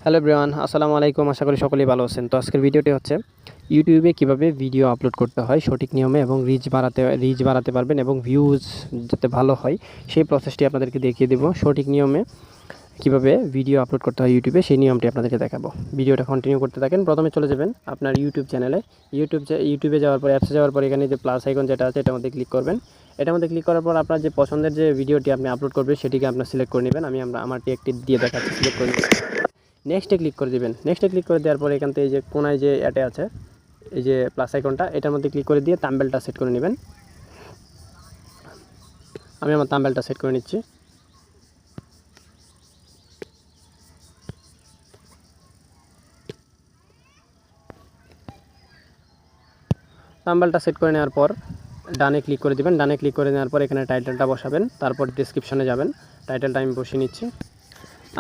Hello everyone, আসসালামু আলাইকুম। আশা করি সকলেই ভালো আছেন। তো আজকের ভিডিওটি হচ্ছে ইউটিউবে কিভাবে ভিডিও আপলোড করতে হয় সঠিক নিয়মে এবং রিচ বাড়াতে পারবেন এবং ভিউজ যাতে ভালো হয় সেই প্রসেসটি আপনাদেরকে দেখিয়ে দেব। সঠিক নিয়মে কিভাবে ভিডিও আপলোড করতে হয় ইউটিউবে সেই নিয়মটি আপনাদেরকে দেখাবো। ভিডিওটা কন্টিনিউ করতে থাকেন। প্রথমে চলে যাবেন আপনার ইউটিউব চ্যানেলে। ইউটিউবে যাওয়ার পর অ্যাপসে যাওয়ার পর এখানে যে প্লাস আইকন যেটা আছে এটার মধ্যে ক্লিক করবেন। এটার মধ্যে ক্লিক করার পর আপনার যে পছন্দের যে ভিডিওটি আপনি আপলোড করবেন সেটিকে আপনার সিলেক্ট করে নেবেন। আমারটি একটি দিয়ে দেখাচ্ছি, সিলেক্ট করে নেবেন। নেক্সটে ক্লিক করে দেবেন। নেক্সটে ক্লিক করে দেওয়ার পরে এখান থেকে এই যে কোনায় যে অ্যাটে আছে এই যে প্লাস আইকনটা এটার মধ্যে ক্লিক করে দিয়ে থাম্বনেলটা সেট করে নেবেন। আমি আমার থাম্বনেলটা সেট করে নিচ্ছি। থাম্বনেলটা সেট করে নেওয়ার পর ডানে ক্লিক করে দেবেন। ডানে ক্লিক করে নেওয়ার পর এখানে টাইটেলটা বসাবেন, তারপর ডেসক্রিপশনে যাবেন। টাইটেলটা আমি বসিয়ে নিচ্ছি।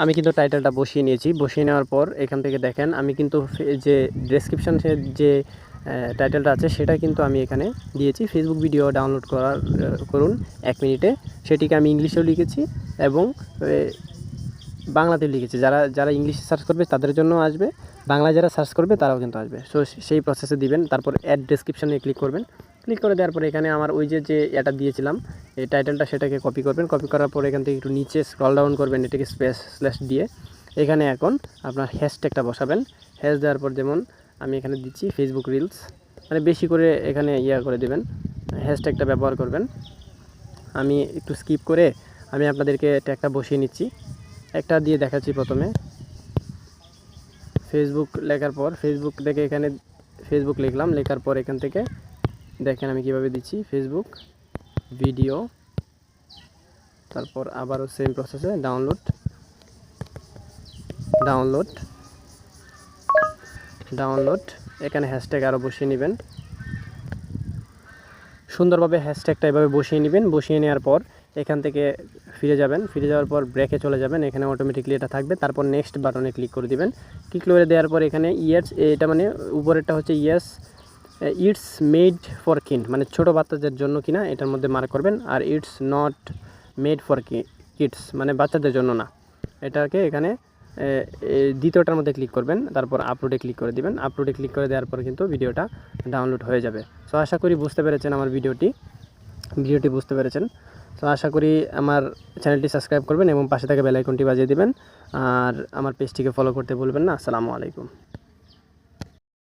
আমি কিন্তু টাইটেলটা বসিয়ে নিয়েছি। বসিয়ে নেওয়ার পর এখান থেকে দেখেন আমি কিন্তু যে ডেসক্রিপশনে যে টাইটেলটা আছে সেটা কিন্তু আমি এখানে দিয়েছি ফেসবুক ভিডিও ডাউনলোড করুন 1 মিনিটে। সেটিকে আমি ইংলিশেও লিখেছি এবং বাংলাতেও লিখেছি। যারা ইংলিশে সার্চ করবে তাদের জন্য আসবে, বাংলায় যারা সার্চ করবে তারাও কিন্তু আসবে। সো সেই প্রসেসে দিবেন। তারপর অ্যাড ডেসক্রিপশনে ক্লিক করবেন। ক্লিক করে দেওয়ার পরে এখানে আমার ওই যে এটা দিয়েছিলাম এই টাইটেলটা সেটাকে কপি করবেন। কপি করার পর এখান থেকে একটু নিচে স্ক্রল ডাউন করবেন, এটাকে স্ল্যাশ দিয়ে এখানে এখন আপনার হ্যাশট্যাগটা বসাবেন। হ্যাশ দেওয়ার পর যেমন আমি এখানে দিচ্ছি ফেসবুক রিলস, মানে বেশি করে এখানে করে দেবেন, হ্যাশট্যাগটা ব্যবহার করবেন। আমি একটু স্কিপ করে আমি আপনাদেরকে ট্যাগটা বসিয়ে নিচ্ছি। একটা দিয়ে দেখাচ্ছি। প্রথমে ফেসবুক লেখার পর ফেসবুক থেকে এখানে ফেসবুক লিখলাম। লেখার পর এখান থেকে দেখেন আমি কিভাবে দিচ্ছি ফেসবুক ভিডিও, তারপর আবারও সেম প্রসেসে ডাউনলোড এখানে হ্যাশট্যাগ আরও বসিয়ে নেবেন। সুন্দরভাবে হ্যাশট্যাগটা এভাবে বসিয়ে নেবেন। বসিয়ে নেওয়ার পর এখান থেকে ফিরে যাবেন। ফিরে যাওয়ার পর ব্রেকে চলে যাবেন। এখানে অটোমেটিকলি এটা থাকবে। তারপর নেক্সট বাটনে ক্লিক করে দিবেন। ক্লিক করে দেওয়ার পর এখানে এটা মানে উপরেরটা হচ্ছে ইটস মেড ফর মানে ছোটো বাচ্চাদের জন্য কিনা এটার মধ্যে মার্ক করবেন। আর it's not made for kids মানে বাচ্চাদের জন্য না, এটাকে এখানে দ্বিতীয়টার মধ্যে ক্লিক করবেন। তারপর আপলোডে ক্লিক করে দিবেন। আপলোডে ক্লিক করে দেওয়ার পর কিন্তু ভিডিওটা ডাউনলোড হয়ে যাবে। সো আশা করি বুঝতে পেরেছেন আমার ভিডিওটি বুঝতে পেরেছেন। সো আশা করি আমার চ্যানেলটি সাবস্ক্রাইব করবেন এবং পাশে থাকা বেল আইকনটি বাজিয়ে দিবেন। আর আমার পেজটিকে ফলো করতে ভুলবেন না। আসসালামু আলাইকুম।